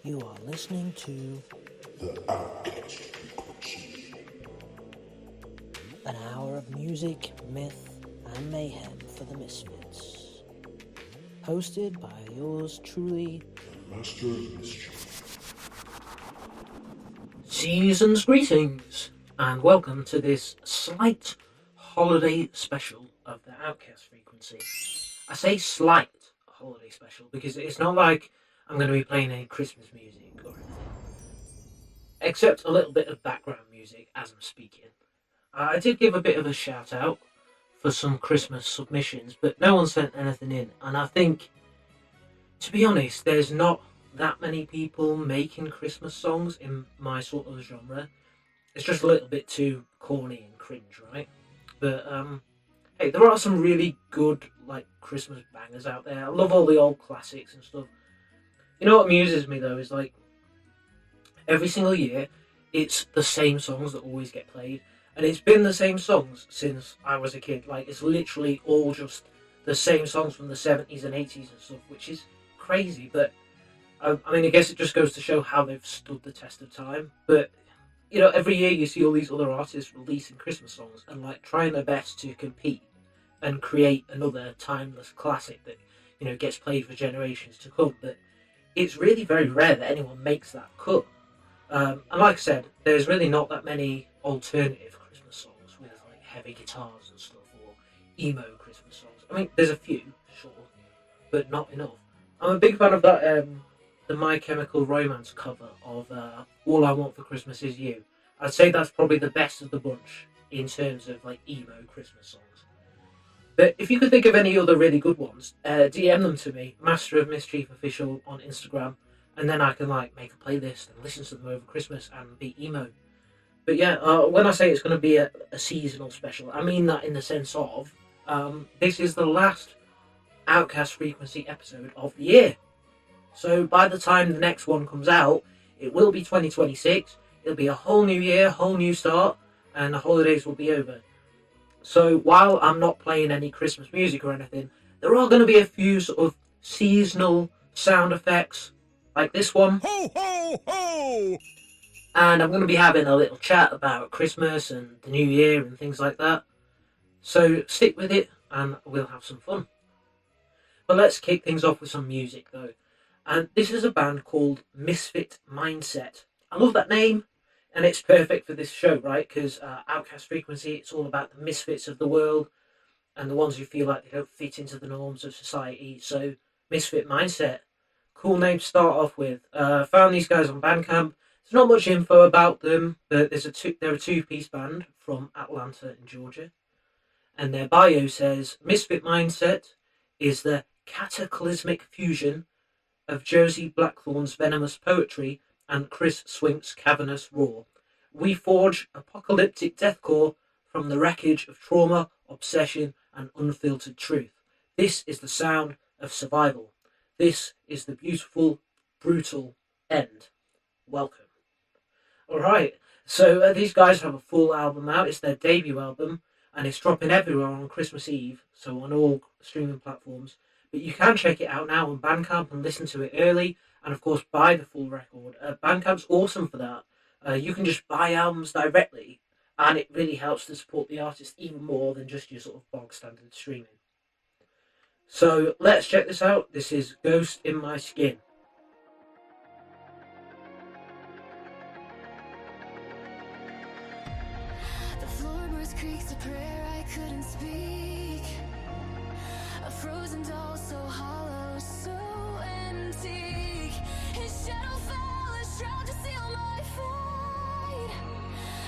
You are listening to the Outcast Frequency. An hour of music, myth, and mayhem for the misfits. Hosted by yours truly, The Master of Mischief. Season's greetings, and welcome to this slight holiday special of the Outcast Frequency. I say slight holiday special because it's not like I'm going to be playing any Christmas music or anything, except a little bit of background music as I'm speaking. I did give a bit of a shout out for some Christmas submissions, but no one sent anything in, and I think, to be honest, there's not that many people making Christmas songs in my sort of genre. It's just a little bit too corny and cringe, right? But hey, there are some really good like Christmas bangers out there. I love all the old classics and stuff. You know what amuses me though is like every single year it's the same songs that always get played, and it's been the same songs since I was a kid. Like it's literally all just the same songs from the 70s and 80s and stuff, which is crazy. But I mean, I guess it just goes to show how they've stood the test of time. But you know, every year you see all these other artists releasing Christmas songs and like trying their best to compete and create another timeless classic that, you know, gets played for generations to come. But it's really very rare that anyone makes that cut. And like I said, there's really not that many alternative Christmas songs with like heavy guitars and stuff, or emo Christmas songs. I mean, there's a few, sure, but not enough. I'm a big fan of that the My Chemical Romance cover of All I Want for Christmas Is You. I'd say that's probably the best of the bunch in terms of like emo Christmas songs. But if you could think of any other really good ones, DM them to me, Master of Mischief Official on Instagram, and then I can like make a playlist and listen to them over Christmas and be emo. But yeah, when I say it's going to be a seasonal special, I mean that in the sense of this is the last Outcast Frequency episode of the year. So by the time the next one comes out, it will be 2026. It'll be a whole new year, whole new start, and the holidays will be over. So while I'm not playing any Christmas music or anything, there are going to be a few sort of seasonal sound effects, like this one. Ho, ho, ho! And I'm going to be having a little chat about Christmas and the new year and things like that. So stick with it and we'll have some fun. But let's kick things off with some music though. And this is a band called Misfit Mindset. I love that name, and it's perfect for this show, right? Because Outcast Frequency, it's all about the misfits of the world and the ones who feel like they don't fit into the norms of society. So Misfit Mindset, cool name to start off with. Found these guys on Bandcamp. There's not much info about them, but they're a two-piece band from Atlanta in Georgia. And their bio says, Misfit Mindset is the cataclysmic fusion of Josie Blackthorn's venomous poetry and Chris Swink's cavernous roar. We forge apocalyptic deathcore from the wreckage of trauma, obsession, and unfiltered truth. This is the sound of survival. This is the beautiful, brutal end. Welcome. Alright, so these guys have a full album out. It's their debut album, and it's dropping everywhere on Christmas Eve, so on all streaming platforms. But you can check it out now on Bandcamp and listen to it early, and of course buy the full record. Bandcamp's awesome for that. You can just buy albums directly, and it really helps to support the artist even more than just your sort of bog standard streaming. So let's check this out. This is Ghost in My Skin. The floorboards creaks a prayer I couldn't speak. A frozen doll so hollow, so antique. His shadow fell, a shroud to seal my fight.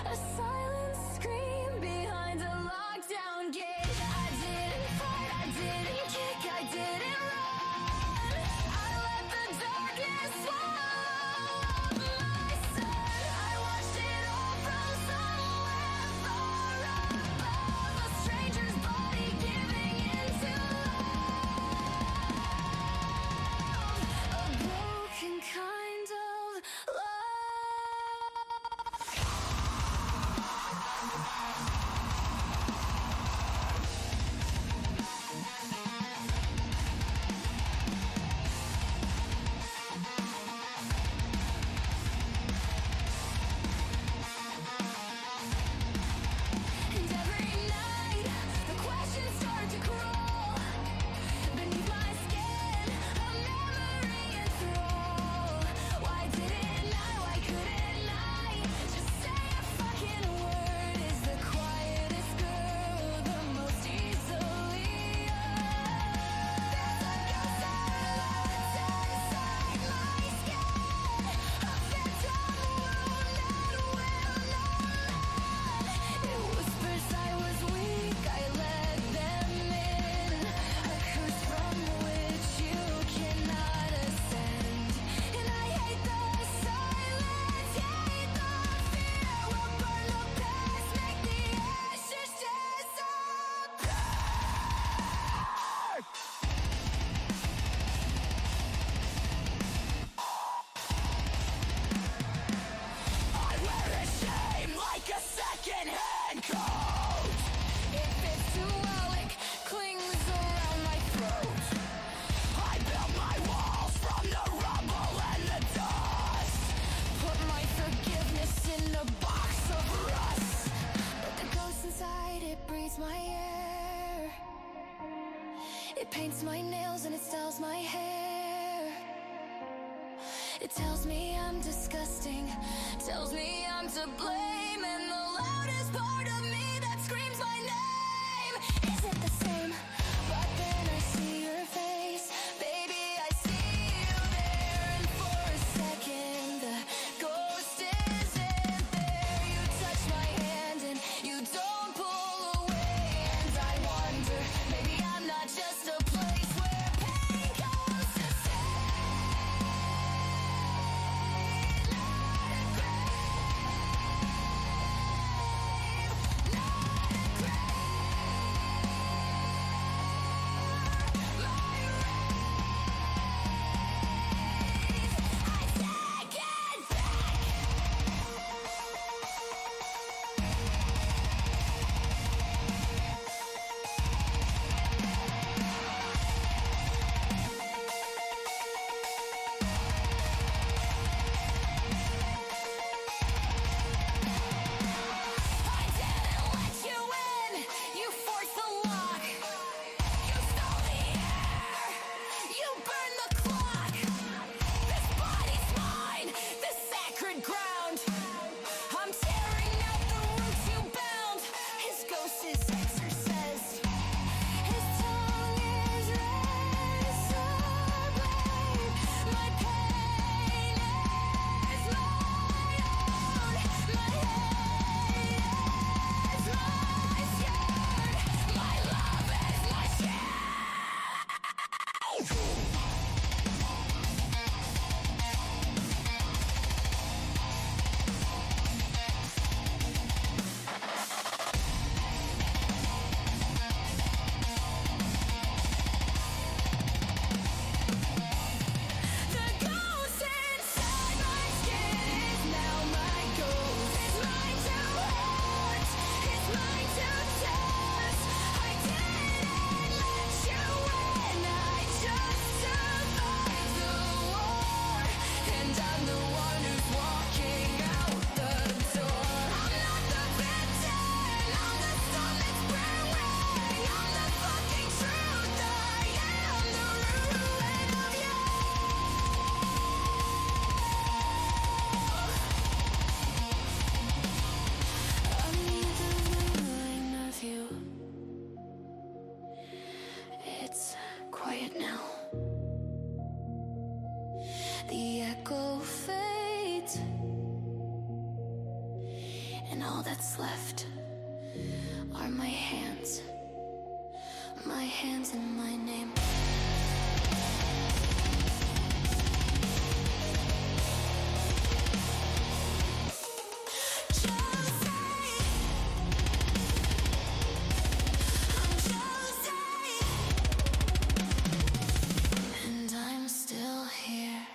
A silent scream behind a lockdown gate. I didn't fight, I didn't kick, I didn't run. I let the It tells me I'm disgusting, tells me I'm to blame, and the loudest part of me that screams my name isn't the same. But then I see your face, baby, I see you there, and for a second the ghost isn't there. You touch my hand and you don't pull away, and I wonder, maybe I'm not just a place where pain goes to stay. It's quiet now. The echo fades, and all that's left are my hands in my name. And I'm still here.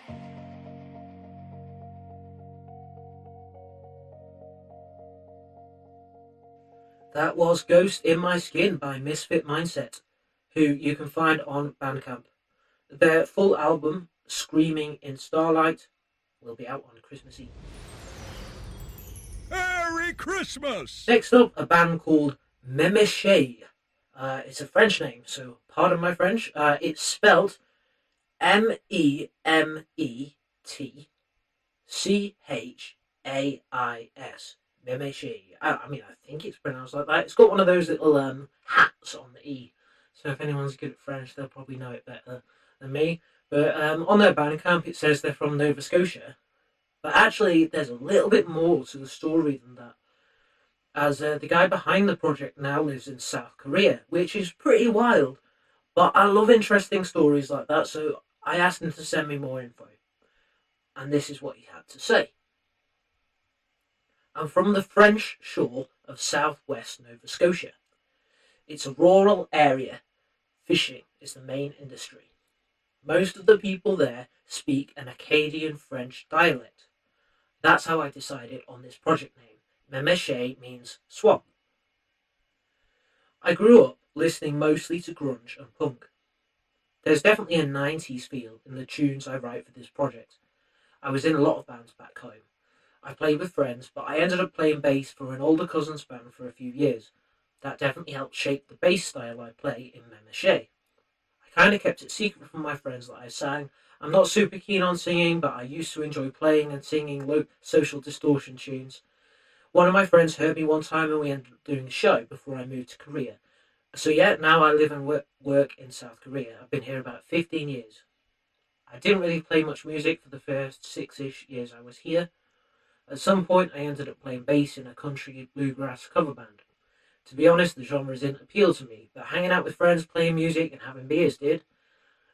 That was Ghost in My Skin by Misfit Mindset, who you can find on Bandcamp. Their full album, Screaming in Starlight, will be out on Christmas Eve. Merry Christmas! Next up, a band called Memechet. It's a French name, so pardon my French. It's spelled Memechais. Memechet. I mean, I think it's pronounced like that. It's got one of those little hats on the E. So if anyone's good at French, they'll probably know it better than me. But on their Bandcamp, it says they're from Nova Scotia. But actually, there's a little bit more to the story than that. As the guy behind the project now lives in South Korea, which is pretty wild. But I love interesting stories like that, so I asked him to send me more info. And this is what he had to say. I'm from the French shore of southwest Nova Scotia. It's a rural area. Fishing is the main industry. Most of the people there speak an Acadian French dialect. That's how I decided on this project name. Memechet means swamp. I grew up listening mostly to grunge and punk. There's definitely a 90s feel in the tunes I write for this project. I was in a lot of bands back home. I played with friends, but I ended up playing bass for an older cousin's band for a few years. That definitely helped shape the bass style I play in Memechet. I kind of kept it secret from my friends that I sang. I'm not super keen on singing, but I used to enjoy playing and singing low social distortion tunes. One of my friends heard me one time and we ended up doing a show before I moved to Korea. So yeah, now I live and work in South Korea. I've been here about 15 years. I didn't really play much music for the first 6-ish years I was here. At some point I ended up playing bass in a country bluegrass cover band. To be honest, the genre didn't appeal to me, but hanging out with friends, playing music and having beers did.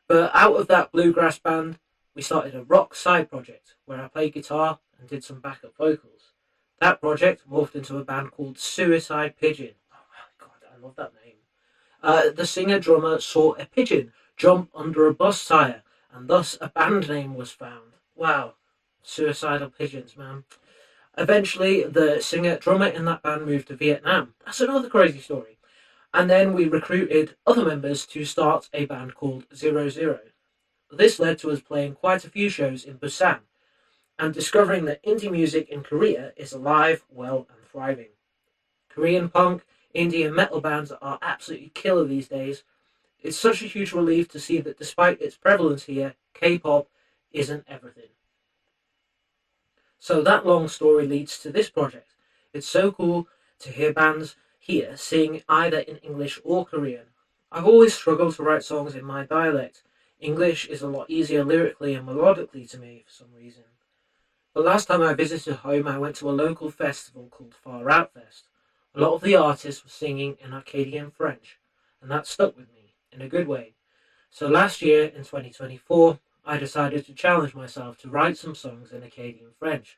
But out of that bluegrass band, we started a rock side project where I played guitar and did some backup vocals. That project morphed into a band called Suicide Pigeon. Oh my god, I love that name. The singer-drummer saw a pigeon jump under a bus tyre, and thus a band name was found. Wow, suicidal pigeons, man. Eventually, the singer-drummer in that band moved to Vietnam. That's another crazy story. And then we recruited other members to start a band called 00. This led to us playing quite a few shows in Busan, and discovering that indie music in Korea is alive, well, and thriving. Korean punk, indie and metal bands are absolutely killer these days. It's such a huge relief to see that despite its prevalence here, K-pop isn't everything. So that long story leads to this project. It's so cool to hear bands here sing either in English or Korean. I've always struggled to write songs in my dialect. English is a lot easier lyrically and melodically to me for some reason. But last time I visited home, I went to a local festival called Far Out Fest. A lot of the artists were singing in Acadian French, and that stuck with me, in a good way. So last year, in 2024, I decided to challenge myself to write some songs in Acadian French.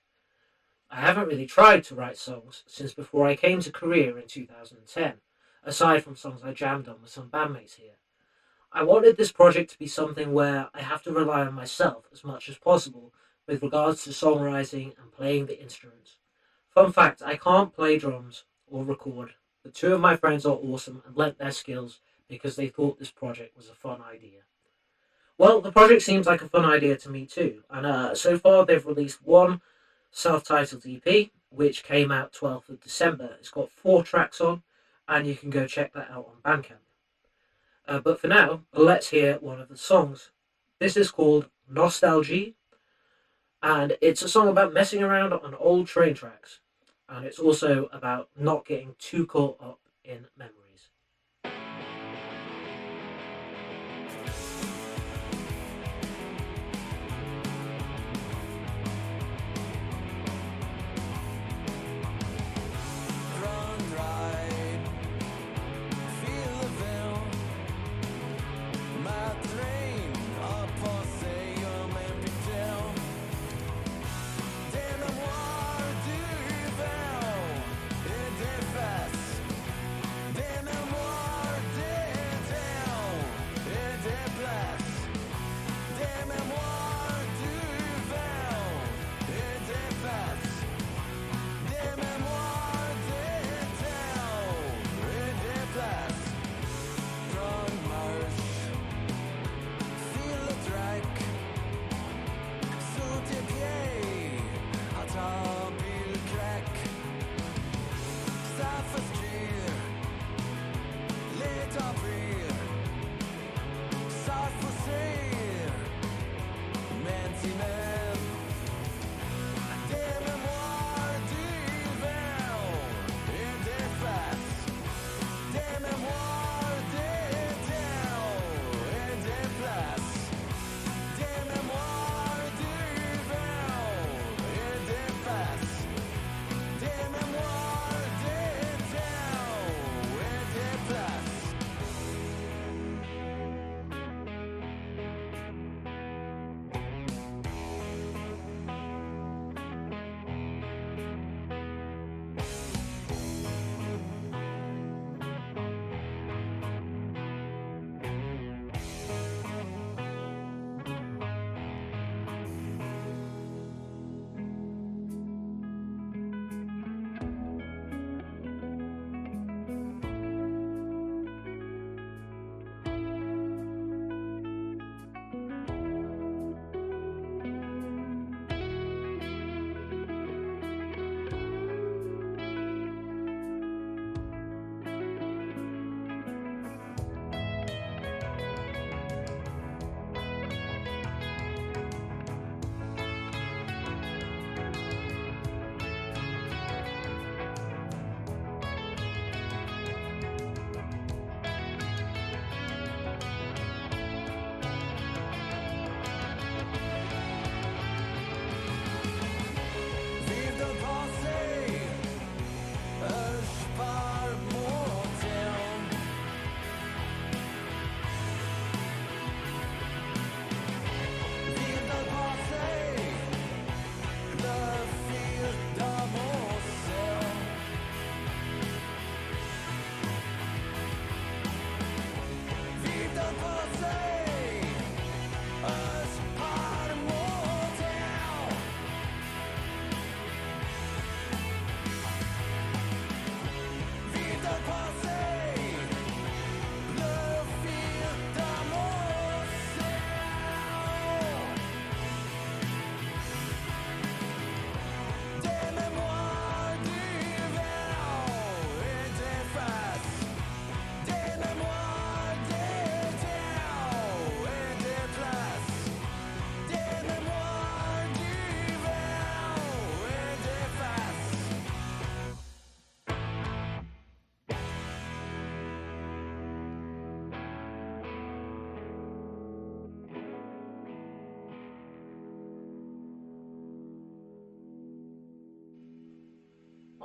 I haven't really tried to write songs since before I came to Korea in 2010, aside from songs I jammed on with some bandmates here. I wanted this project to be something where I have to rely on myself as much as possible with regards to songwriting and playing the instruments. Fun fact, I can't play drums or record, but two of my friends are awesome and lent their skills because they thought this project was a fun idea. Well, the project seems like a fun idea to me too, and so far they've released one self-titled EP, which came out 12th of December. It's got 4 tracks on, and you can go check that out on Bandcamp. But for now, let's hear one of the songs. This is called Nostalgie, and it's a song about messing around on old train tracks, and it's also about not getting too caught up in memories. Then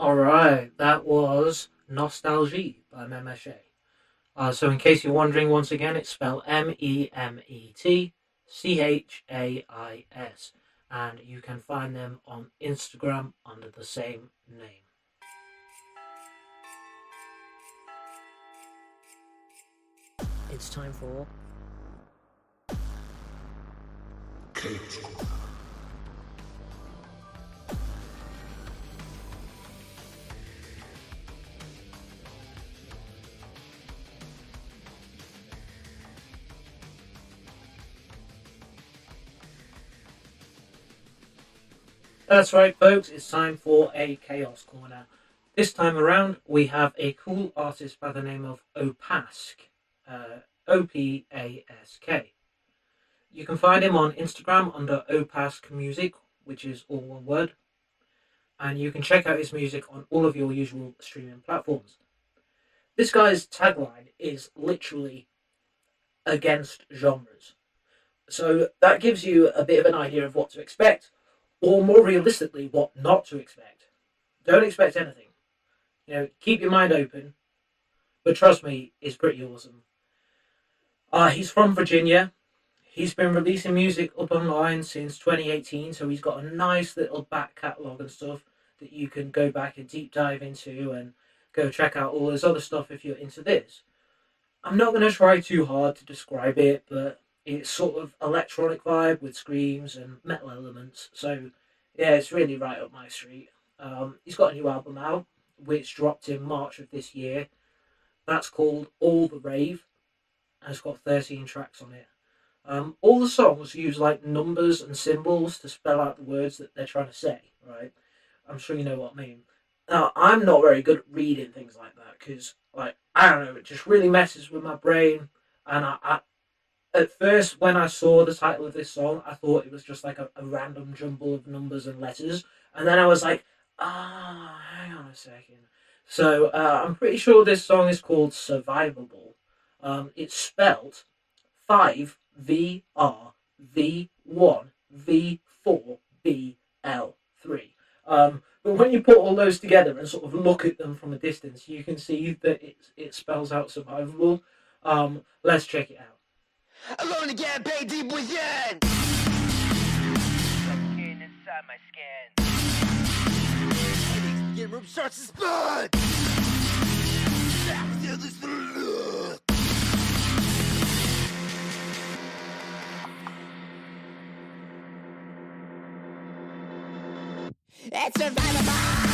Alright, that was Nostalgie by Memeshe. So in case you're wondering, once again, it's spelled MEMETCHAIS. And you can find them on Instagram under the same name. It's time for Chaos Corner. That's right, folks, it's time for a Chaos Corner. This time around, we have a cool artist by the name of Opask. Opask. You can find him on Instagram under Opask Music, which is all one word. And you can check out his music on all of your usual streaming platforms. This guy's tagline is literally against genres. So that gives you a bit of an idea of what to expect, or more realistically, what not to expect. Don't expect anything. Keep your mind open. But trust me, it's pretty awesome. He's from Virginia. He's been releasing music up online since 2018, so he's got a nice little back catalogue and stuff that you can go back and deep dive into and go check out all his other stuff if you're into this. I'm not going to try too hard to describe it, but it's sort of electronic vibe with screams and metal elements, so yeah, it's really right up my street. He's got a new album out, which dropped in March of this year. That's called All the Rave, and it's got 13 tracks on it. All the songs use like numbers and symbols to spell out the words that they're trying to say, right? I'm sure you know what I mean. Now, I'm not very good at reading things like that because, I don't know, it just really messes with my brain. And I at first, when I saw the title of this song, I thought it was just like a random jumble of numbers and letters. And then I was like, hang on a second. So I'm pretty sure this song is called Survivable. It's spelled 5VRV1V4BL3. But when you put all those together and sort of look at them from a distance, you can see that it spells out survivable. Let's check it out. Alone again, paid deep within. Suffocating inside my skin. Your room starts to spin. It's survivable.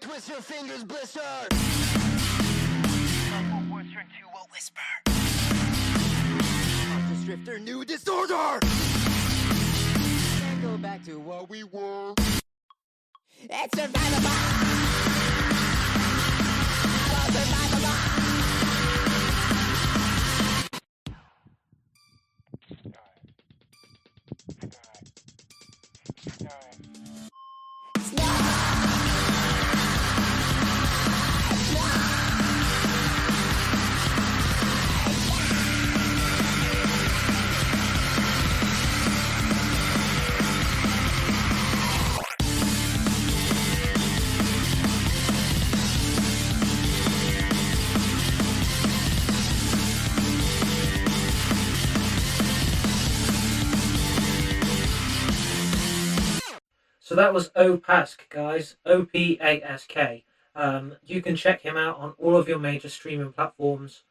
Twist your fingers, blister. Muffled words turn to a whisper. Conscious drifter, new disorder. Can't go back to what we were. It's survivable. Survivable. So that was Opask, guys. Opask. You can check him out on all of your major streaming platforms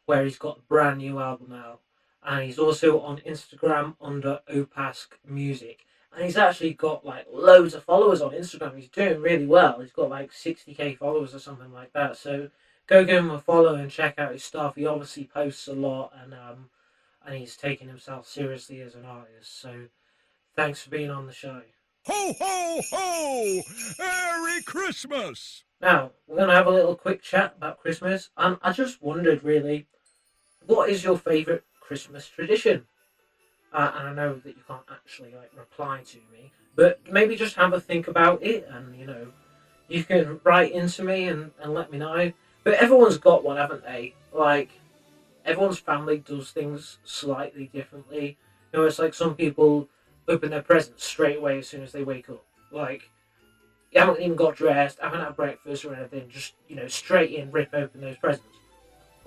where he's got a brand new album out. And he's also on Instagram under Opask Music. And he's actually got loads of followers on Instagram. He's doing really well. He's got 60k followers or something like that. So go give him a follow and check out his stuff. He obviously posts a lot and he's taking himself seriously as an artist. So thanks for being on the show. Ho, ho, ho! Merry Christmas! Now, we're going to have a little quick chat about Christmas. And I just wondered, really, what is your favourite Christmas tradition? And I know that you can't actually like reply to me, but maybe just have a think about it, and you can write into me and let me know. But everyone's got one, haven't they? Like, everyone's family does things slightly differently. It's like some people open their presents straight away as soon as they wake up. Like, you haven't even got dressed, haven't had breakfast or anything, just, straight in, rip open those presents.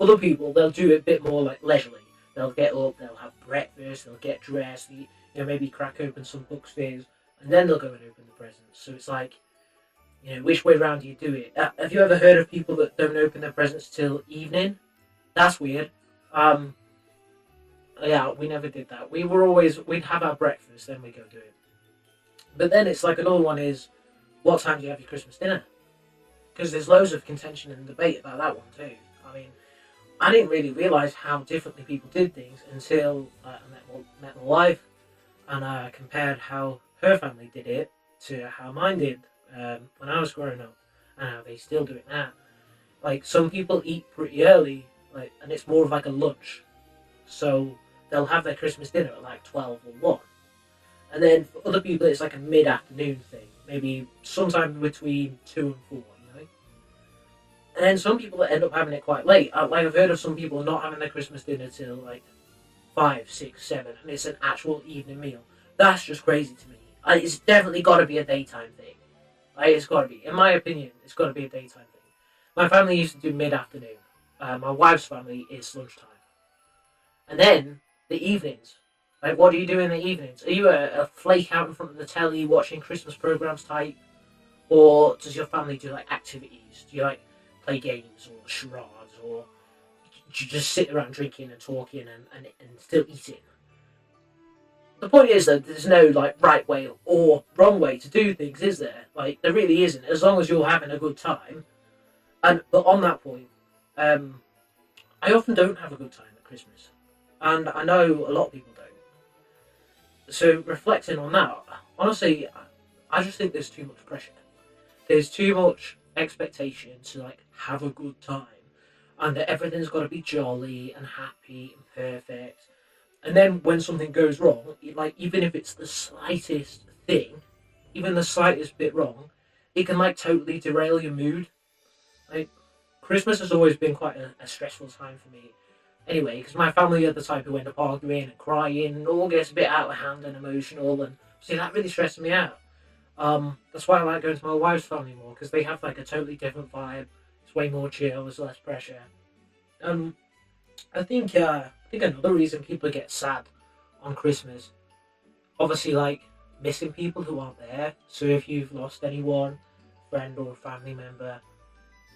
Other people, they'll do it a bit more like leisurely. They'll get up, they'll have breakfast, they'll get dressed, maybe crack open some books fizz, and then they'll go and open the presents. So it's like, which way round do you do it? Have you ever heard of people that don't open their presents till evening? That's weird. Yeah, we never did that. We'd have our breakfast, then we go do it. But then it's like another one is, what time do you have your Christmas dinner? Because there's loads of contention and debate about that one too. I mean, I didn't really realise how differently people did things until I met my wife, and compared how her family did it to how mine did when I was growing up, and how they still do it now. Like, some people eat pretty early, and it's more of like a lunch. So they'll have their Christmas dinner at like 12 or 1. And then for other people, it's like a mid-afternoon thing. Maybe sometime between 2 and 4, And then some people end up having it quite late. I've heard of some people not having their Christmas dinner till like 5, 6, 7, and it's an actual evening meal. That's just crazy to me. It's definitely got to be a daytime thing. It's got to be. In my opinion, it's got to be a daytime thing. My family used to do mid-afternoon. My wife's family is lunchtime. And then the evenings. Like, what do you do in the evenings? Are you a flake out in front of the telly watching Christmas programs type? Or does your family do like activities? Do you like play games or charades? Or do you just sit around drinking and talking and still eating? The point is that there's no like right way or wrong way to do things, is there? Like, there really isn't, as long as you're having a good time. But on that point, I often don't have a good time at Christmas. And I know a lot of people don't. So reflecting on that, honestly, I just think there's too much pressure. There's too much expectation to like have a good time, and that everything's got to be jolly and happy and perfect. And then when something goes wrong, like, even if it's the slightest thing, even the slightest bit wrong, it can like totally derail your mood. Like, Christmas has always been quite a stressful time for me. Anyway, because my family are the type who end up arguing and crying, and all gets a bit out of hand and emotional, and see, that really stresses me out. That's why I like going to my wife's family more, because they have like a totally different vibe. It's way more chill, there's less pressure. I think another reason people get sad on Christmas, obviously, like, missing people who aren't there. So if you've lost anyone, friend or family member,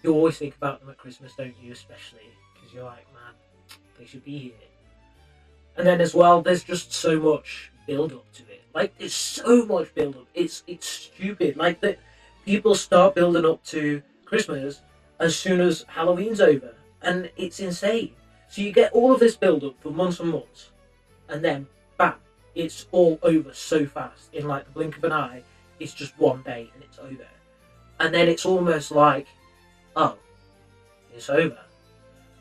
you always think about them at Christmas, don't you? Especially because you're like, man, they should be here. And then as well, there's just so much build up to it. Like, there's so much build up. It's stupid. Like, that people start building up to Christmas as soon as Halloween's over, and it's insane. So you get all of this build up for months and months, and then bam, it's all over so fast. In like the blink of an eye, it's just one day and it's over. And then it's almost like, oh, it's over.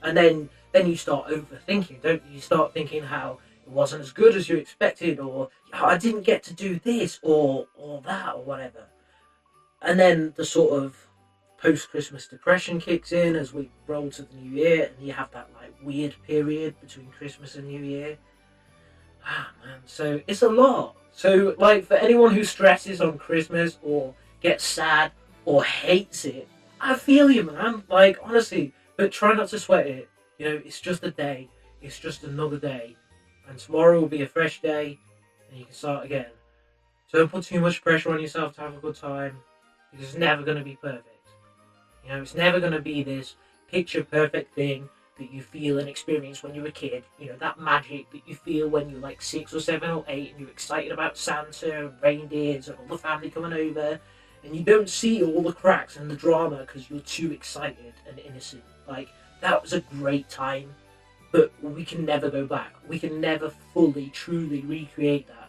And then you start overthinking, don't you? You start thinking how it wasn't as good as you expected, or I didn't get to do this or that or whatever. And then the sort of post-Christmas depression kicks in as we roll to the new year, and you have that like weird period between Christmas and New Year. Man, so it's a lot. So like, for anyone who stresses on Christmas or gets sad or hates it, I feel you, man. Like, honestly, but try not to sweat it. It's just a day. It's just another day. And tomorrow will be a fresh day, and you can start again. So don't put too much pressure on yourself to have a good time, because it's never going to be perfect. It's never going to be this picture perfect thing that you feel and experience when you're a kid. That magic that you feel when you're like 6 or 7 or 8, and you're excited about Santa and reindeers and all the family coming over, and you don't see all the cracks and the drama because you're too excited and innocent. Like, that was a great time, but we can never go back. We can never fully, truly recreate that.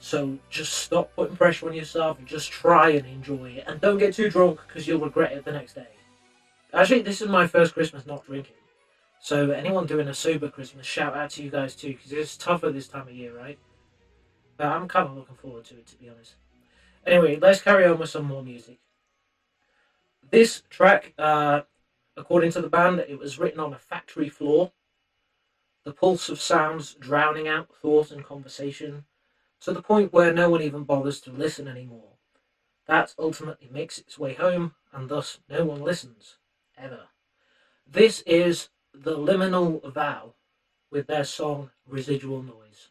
So just stop putting pressure on yourself and just try and enjoy it. And don't get too drunk, because you'll regret it the next day. Actually, this is my first Christmas not drinking. So anyone doing a sober Christmas, shout out to you guys too, because it's tougher this time of year, right? But I'm kind of looking forward to it, to be honest. Anyway, let's carry on with some more music. This track, according to the band, it was written on a factory floor. The pulse of sounds drowning out thought and conversation, to the point where no one even bothers to listen anymore. That ultimately makes its way home, and thus no one listens, ever. This is the Liminal Vow, with their song Residual Noise.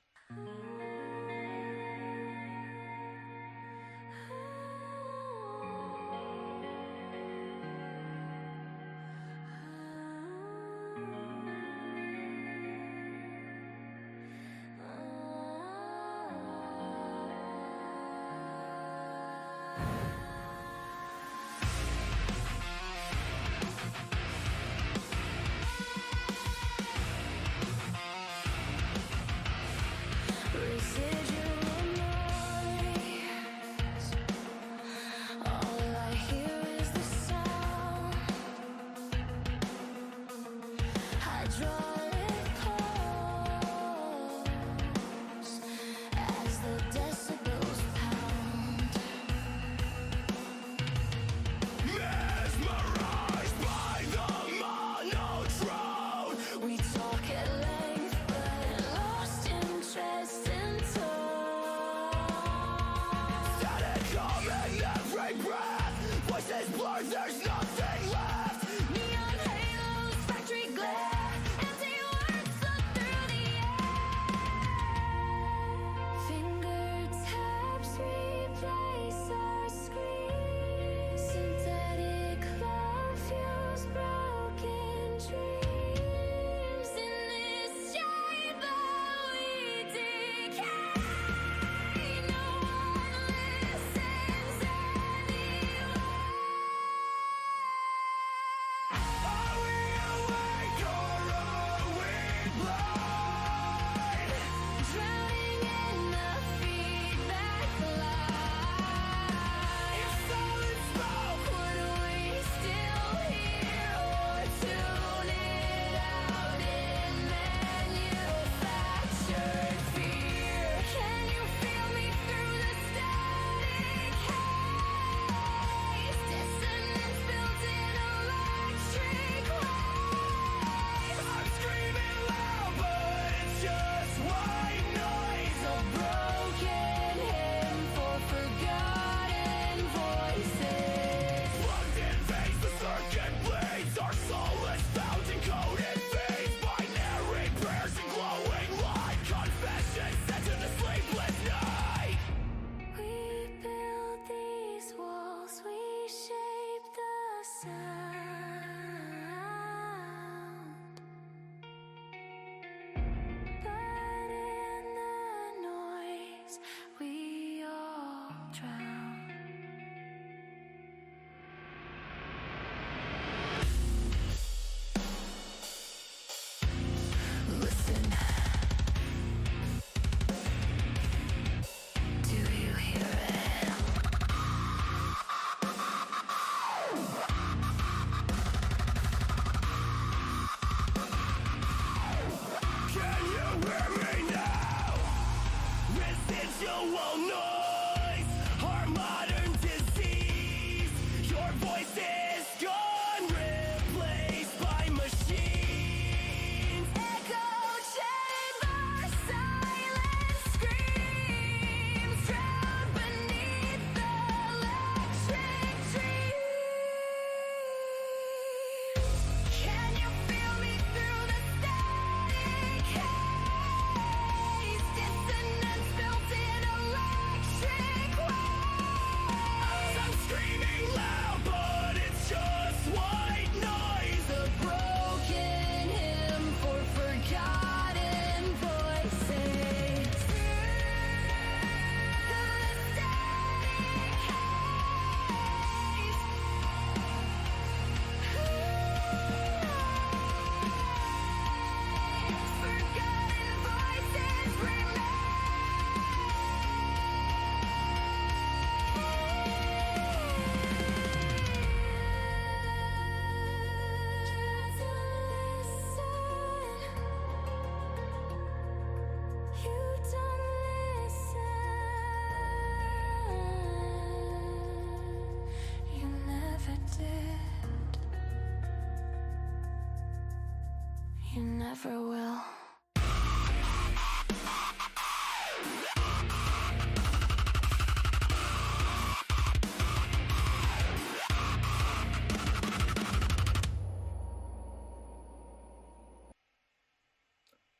You never will.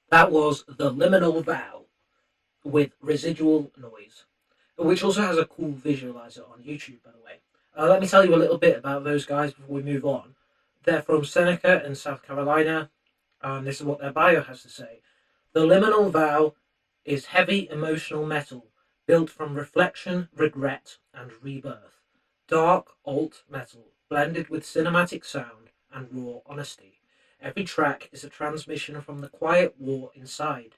That was The Liminal Vow with Residual Noise, which also has a cool visualizer on YouTube, by the way. Let me tell you a little bit about those guys before we move on. They're from Seneca in South Carolina, and this is what their bio has to say. The Liminal Vow is heavy emotional metal built from reflection, regret, and rebirth. Dark alt metal blended with cinematic sound and raw honesty. Every track is a transmission from the quiet war inside.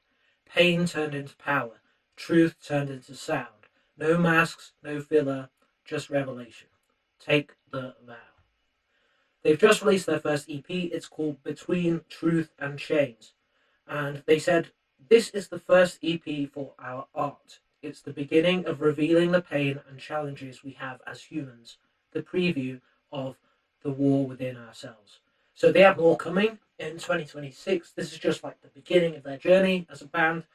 Pain turned into power, truth turned into sound. No masks, no filler, just revelation. Take the vow. They've just released their first EP. It's called Between Truth and Chains. And they said, this is the first EP for our art. It's the beginning of revealing the pain and challenges we have as humans. The preview of the war within ourselves. So they have more coming in 2026. This is just like the beginning of their journey as a band.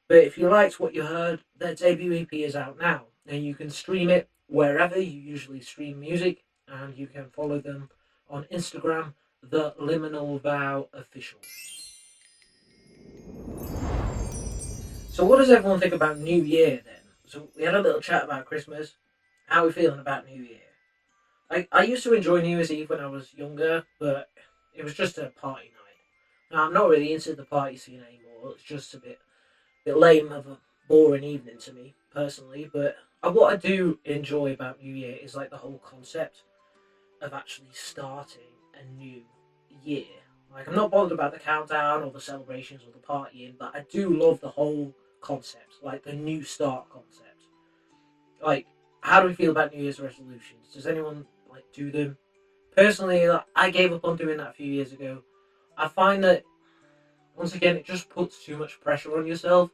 But if you liked what you heard, their debut EP is out now. And you can stream it wherever you usually stream music. And you can follow them on Instagram, The Liminal Vow Official. So what does everyone think about New Year then? So we had a little chat about Christmas. How are we feeling about New Year? I used to enjoy New Year's Eve when I was younger, but it was just a party night. Now, I'm not really into the party scene anymore. It's just a bit lame of a boring evening to me, personally. But what I do enjoy about New Year is like the whole concept of actually starting a new year. Like, I'm not bothered about the countdown or the celebrations or the partying, but I do love the whole concept, like the new start concept. Like, how do we feel about New Year's resolutions? Does anyone like do them? Personally, like, I gave up on doing that a few years ago. I find that, once again, it just puts too much pressure on yourself.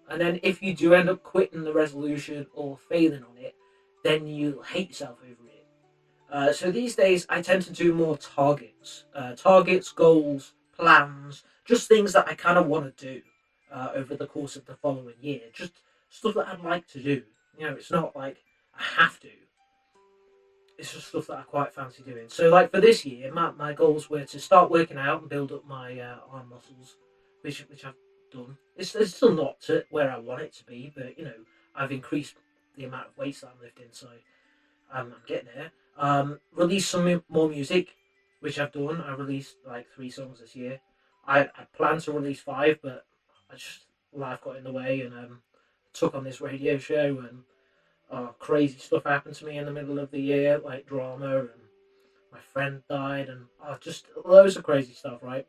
And then if you do end up quitting the resolution or failing on it, then you hate yourself over it. So these days, I tend to do more targets. Targets, goals, plans, just things that I kind of want to do over the course of the following year. Just stuff that I'd like to do. You know, it's not like I have to. It's just stuff that I quite fancy doing. So, like, for this year, my goals were to start working out and build up my arm muscles, which I've done. It's still not to where I want it to be, but, you know, I've increased the amount of weights that I'm lifting, so I'm getting there. Release some more music, which I've done. I released, like, 3 songs this year. I planned to release 5, but life got in the way, and took on this radio show, and crazy stuff happened to me in the middle of the year, like drama, and my friend died, and just loads of crazy stuff, right?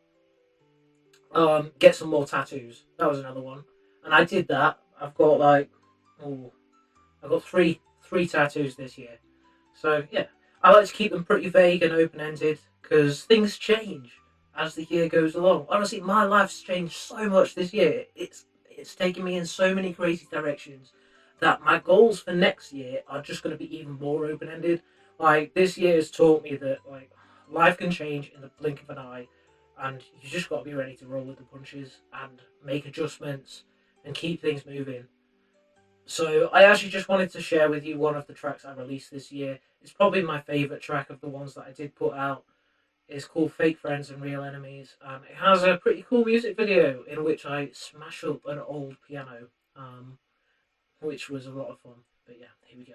Get some more tattoos. That was another one, and I did that. I've got I've got three tattoos this year. So yeah, I like to keep them pretty vague and open-ended because things change as the year goes along. Honestly, my life's changed so much this year. It's taken me in so many crazy directions that my goals for next year are just going to be even more open-ended. Like, this year has taught me that, like, life can change in the blink of an eye, and you just got to be ready to roll with the punches and make adjustments and keep things moving. So I actually just wanted to share with you one of the tracks I released this year. It's probably my favourite track of the ones that I did put out. It's called Fake Friends and Real Enemies, and it has a pretty cool music video in which I smash up an old piano, which was a lot of fun. But yeah, here we go.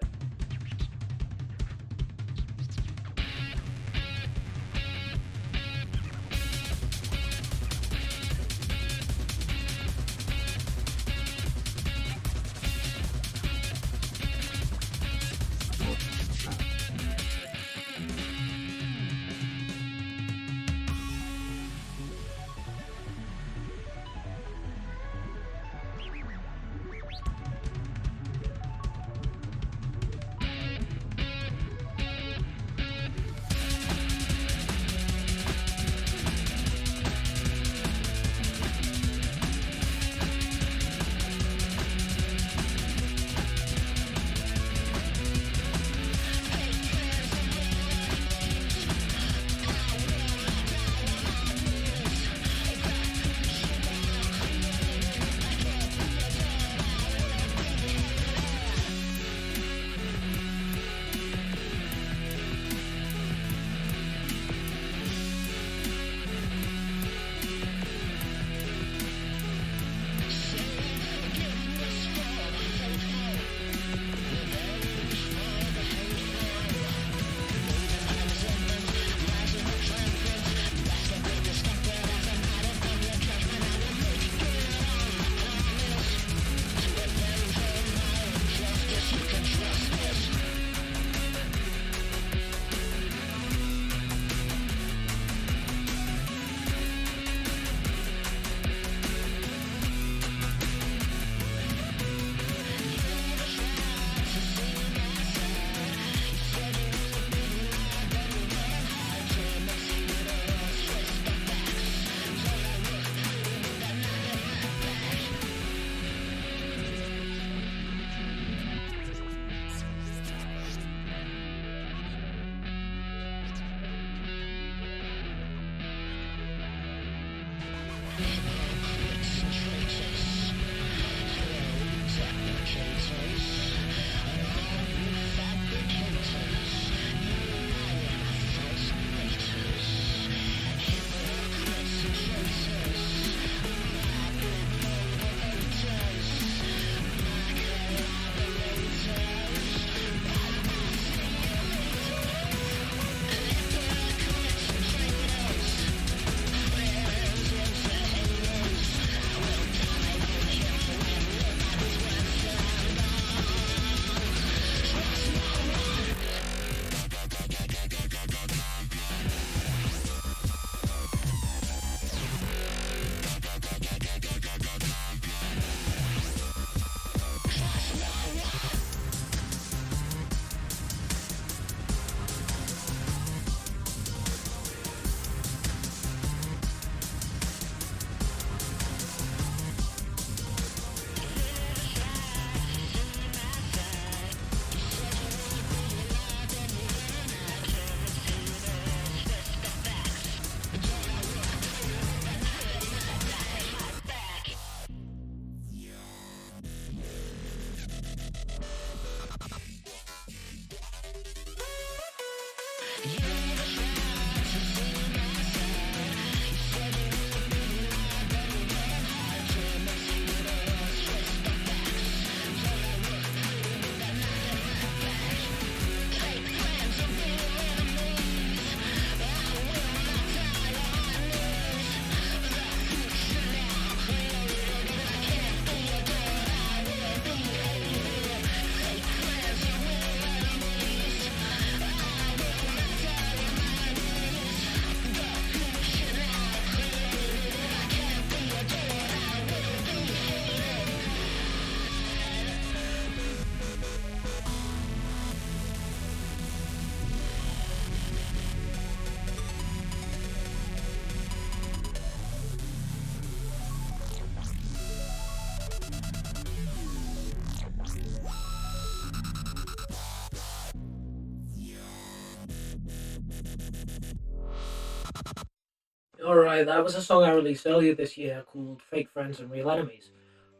Alright, that was a song I released earlier this year called Fake Friends and Real Enemies.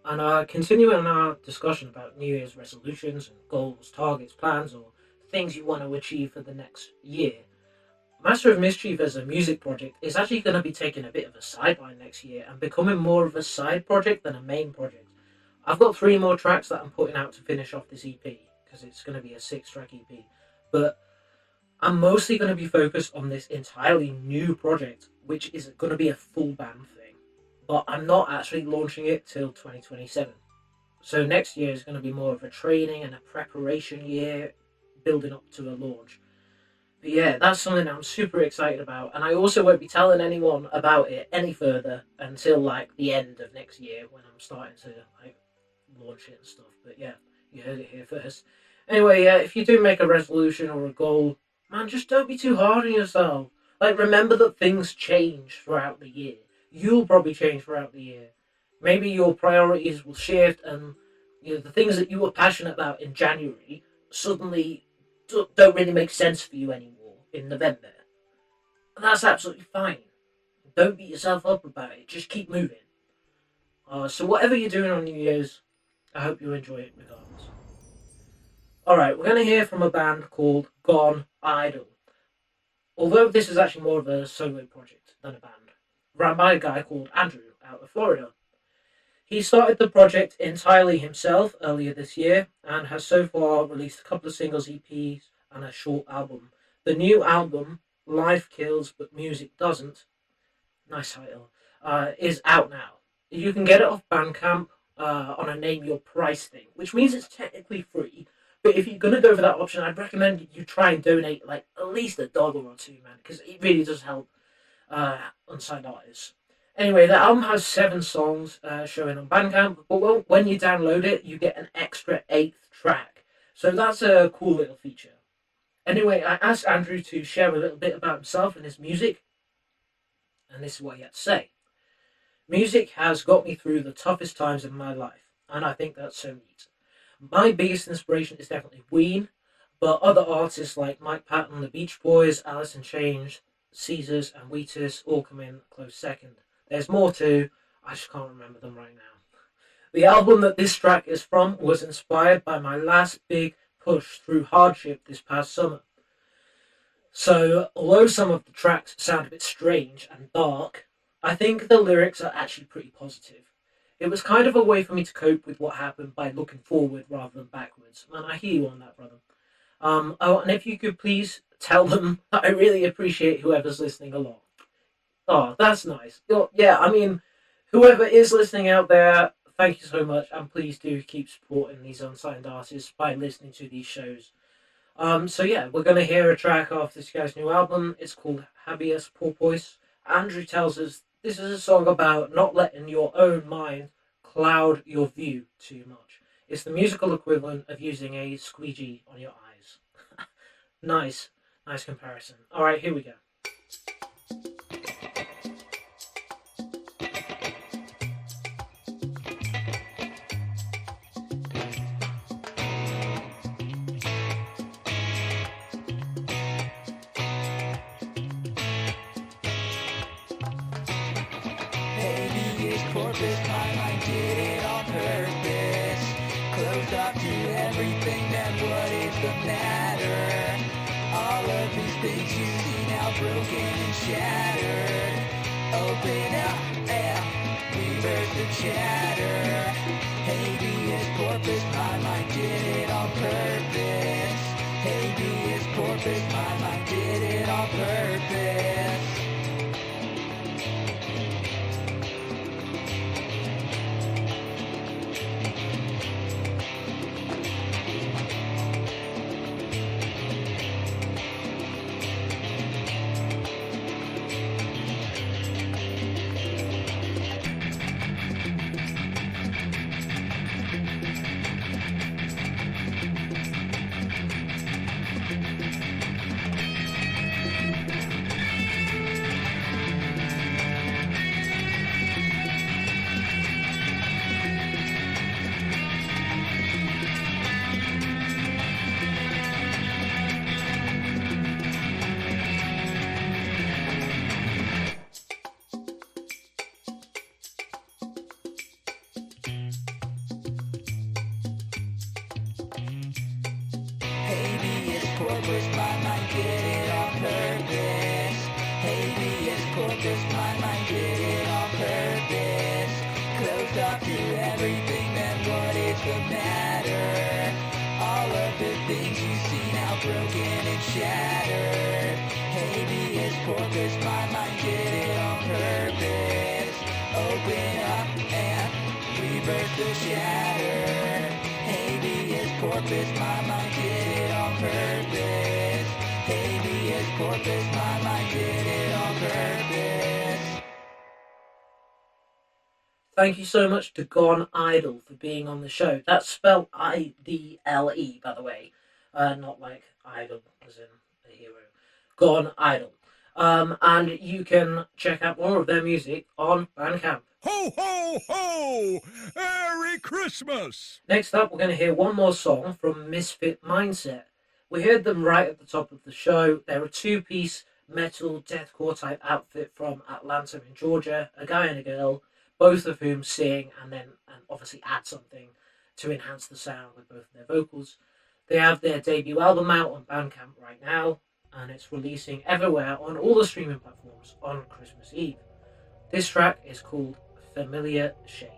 And continuing our discussion about New Year's resolutions and goals, targets, plans, or things you want to achieve for the next year, Master of Mischief as a music project is actually going to be taking a bit of a sideline next year and becoming more of a side project than a main project. I've got 3 more tracks that I'm putting out to finish off this EP, because it's going to be a 6-track EP. But I'm mostly going to be focused on this entirely new project, which is going to be a full band thing. But I'm not actually launching it till 2027. So next year is going to be more of a training and a preparation year, building up to a launch. But yeah, that's something I'm super excited about, and I also won't be telling anyone about it any further until like the end of next year when I'm starting to like launch it and stuff. But yeah, you heard it here first. Anyway, yeah, if you do make a resolution or a goal, man, just don't be too hard on yourself. Like, remember that things change throughout the year. You'll probably change throughout the year. Maybe your priorities will shift, and the things that you were passionate about in January suddenly don't really make sense for you anymore in November. And that's absolutely fine. Don't beat yourself up about it. Just keep moving. So whatever you're doing on New Year's, I hope you enjoy it regardless. Alright, we're going to hear from a band called Gone Idol. Although this is actually more of a solo project than a band, run by a guy called Andrew out of Florida. He started the project entirely himself earlier this year and has so far released a couple of singles, EPs, and a short album. The new album, Life Kills But Music Doesn't, nice title, is out now. You can get it off Bandcamp on a Name Your Price thing, which means it's technically free. But if you're going to go for that option, I'd recommend you try and donate like at least $1 or $2, man, because it really does help unsigned artists. Anyway, the album has 7 songs showing on Bandcamp, but when you download it, you get an extra 8th track. So that's a cool little feature. Anyway, I asked Andrew to share a little bit about himself and his music, and this is what he had to say. Music has got me through the toughest times in my life, and I think that's so neat. My biggest inspiration is definitely Ween, but other artists like Mike Patton, the Beach Boys, Alice in Chains, Caesars, and Wheatus all come in a close second. There's more too, I just can't remember them right now. The album that this track is from was inspired by my last big push through hardship this past summer. So, although some of the tracks sound a bit strange and dark, I think the lyrics are actually pretty positive. It was kind of a way for me to cope with what happened by looking forward rather than backwards. And I hear you on that, brother. And if you could please tell them that I really appreciate whoever's listening along. Oh, that's nice. Yeah, I mean, whoever is listening out there, thank you so much, and please do keep supporting these unsigned artists by listening to these shows. So yeah, we're going to hear a track off this guy's new album. It's called Habeas Porpoise. Andrew tells us this is a song about not letting your own mind cloud your view too much. It's the musical equivalent of using a squeegee on your eyes. Nice comparison. Alright, here we go. Corpus, my mind did it on purpose. Closed off to everything, then what is the matter? All of these things you see now broken and shattered. Open up and reverse the chatter. Habeas corpus, my mind did it on purpose. Habeas corpus, my mind did it on purpose. Corpus, my mind did it on purpose. Habeas corpus, my mind did it on purpose. Closed off to everything, then what is the matter? All of the things you see now broken and shattered. Habeas corpus, my mind did it on purpose. Open up and reverse the shatter. Habeas corpus, my mind did it on purpose. Habeas corpus, my mind did it on purpose. Thank you so much to Gone Idle for being on the show. That's spelled I-D-L-E, by the way. Not like idol, as in a hero. Gone Idle. And you can check out more of their music on Bandcamp. Ho, ho, ho! Merry Christmas! Next up, we're going to hear one more song from Misfit Mindset. We heard them right at the top of the show. They're a two-piece metal deathcore type outfit from Atlanta in Georgia, a guy and a girl, both of whom sing and obviously add something to enhance the sound with both of their vocals. They have their debut album out on Bandcamp right now, and it's releasing everywhere on all the streaming platforms on Christmas Eve. This track is called Familiar Shade.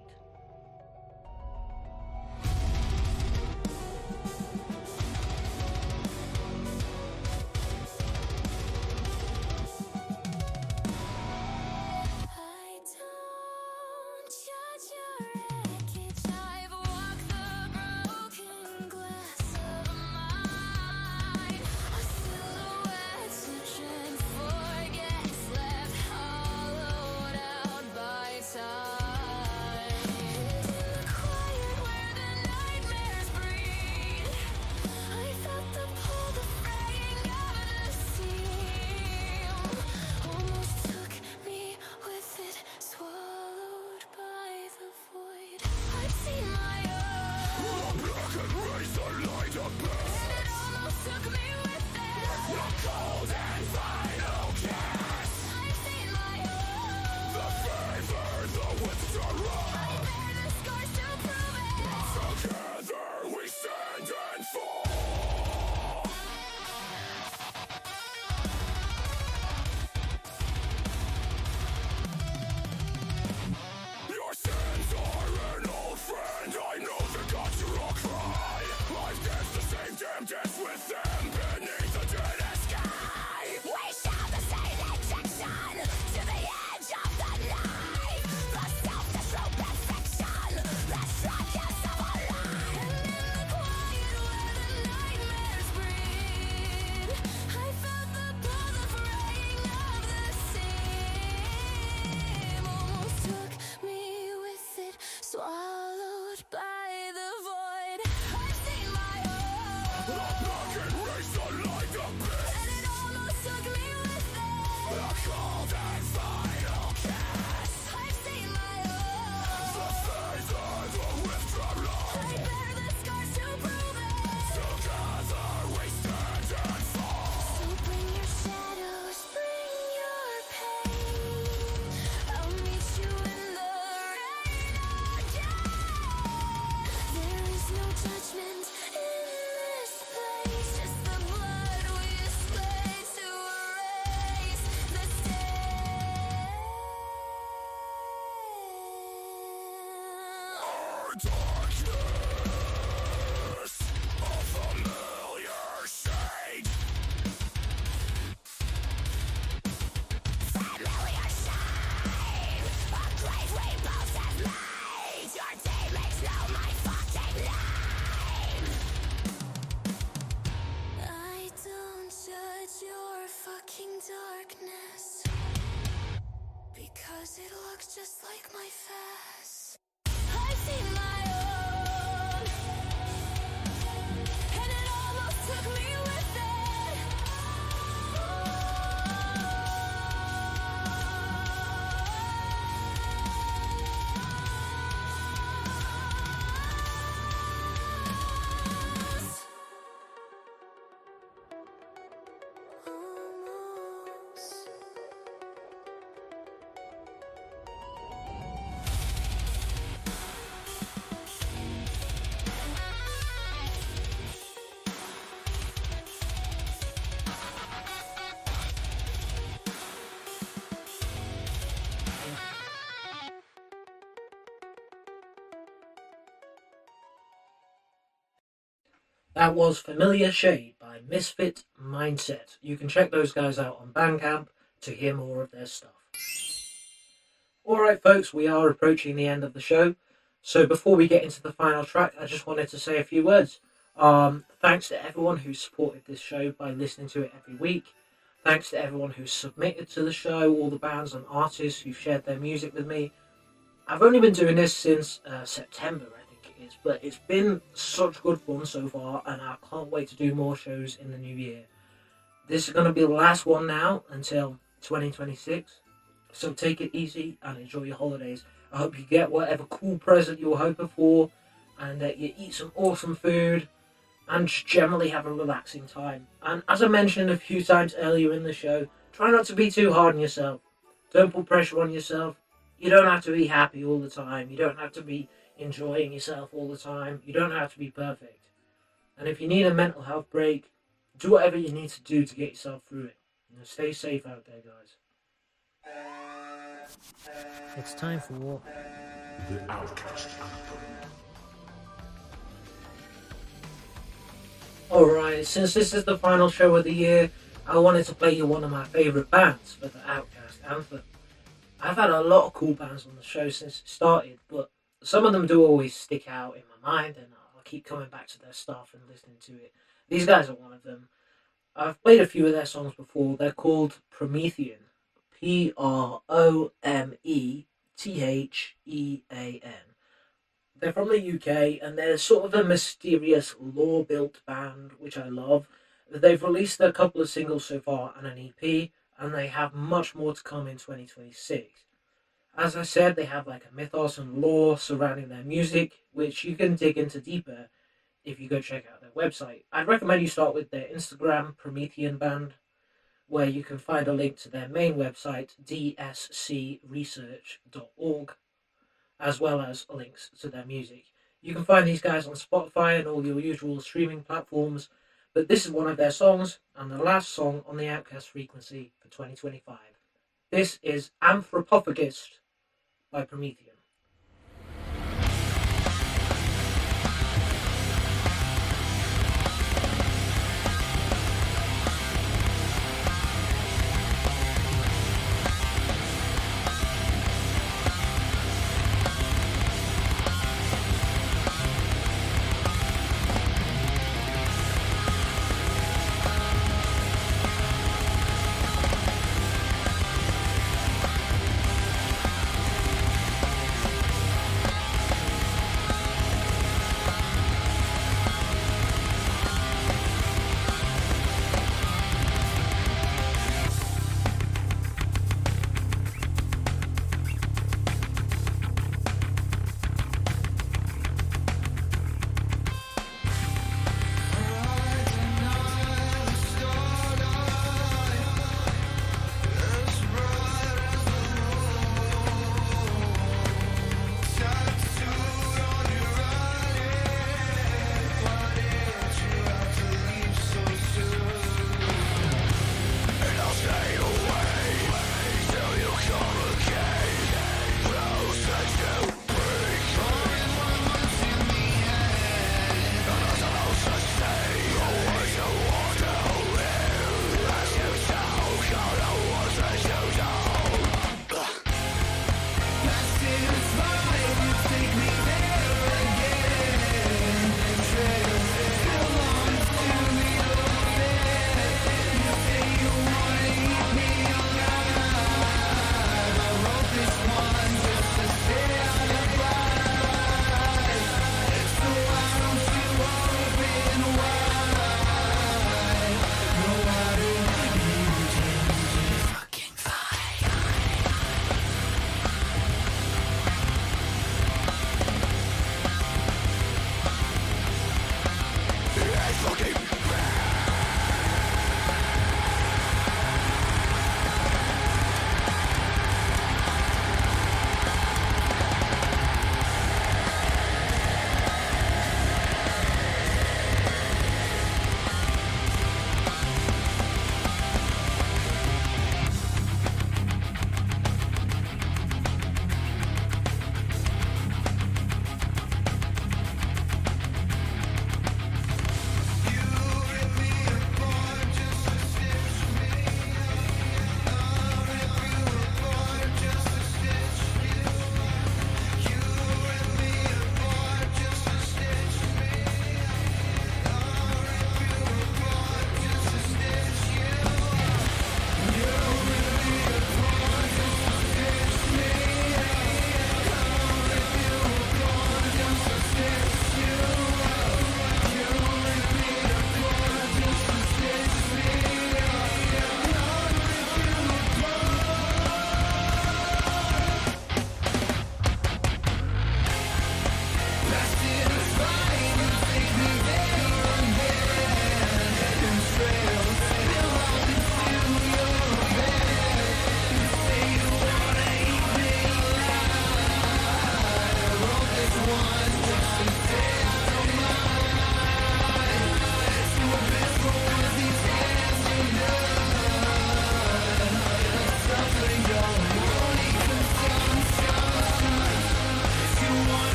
I don't judge your fucking darkness, because it looks just like my face. I've seen my own, and it almost took me with it. Almost. That was Familiar Shade by Misfit Mindset. You can check those guys out on Bandcamp to hear more of their stuff. Alright folks, we are approaching the end of the show. So before we get into the final track, I just wanted to say a few words. Thanks to everyone who supported this show by listening to it every week. Thanks to everyone who's submitted to the show, all the bands and artists who've shared their music with me. I've only been doing this since September, I think it is, but it's been such good fun so far, and I can't wait to do more shows in the new year. This is going to be the last one now until 2026, so take it easy and enjoy your holidays. I hope you get whatever cool present you were hoping for, and that you eat some awesome food, and just generally have a relaxing time. And as I mentioned a few times earlier in the show, try not to be too hard on yourself. Don't put pressure on yourself. You don't have to be happy all the time. You don't have to be enjoying yourself all the time. You don't have to be perfect. And if you need a mental health break, do whatever you need to do to get yourself through it. Stay safe out there, guys. It's time for The Outcast Anthem. Alright, since this is the final show of the year, I wanted to play you one of my favourite bands for the Outcast Anthem. I've had a lot of cool bands on the show since it started, but some of them do always stick out in my mind, and I'll keep coming back to their stuff and listening to it. These guys are one of them. I've played a few of their songs before. They're called Promethean. Promethen. They're from the UK, and they're sort of a mysterious, lore-built band, which I love. They've released a couple of singles so far and an EP, and they have much more to come in 2026. As I said, they have like a mythos and lore surrounding their music, which you can dig into deeper if you go check out their website. I'd recommend you start with their Instagram, Promethean Band, where you can find a link to their main website, dscresearch.org, as well as links to their music. You can find these guys on Spotify and all your usual streaming platforms, but this is one of their songs, and the last song on the Outcast Frequency for 2025. This is Anthropophagist by Promethean.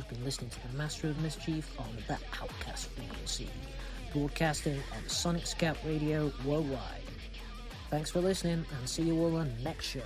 you've been listening to the Master of Mischief on the Outcast Frequency, broadcasting on Sonic Scout Radio worldwide. Thanks for listening, and see you all on next show.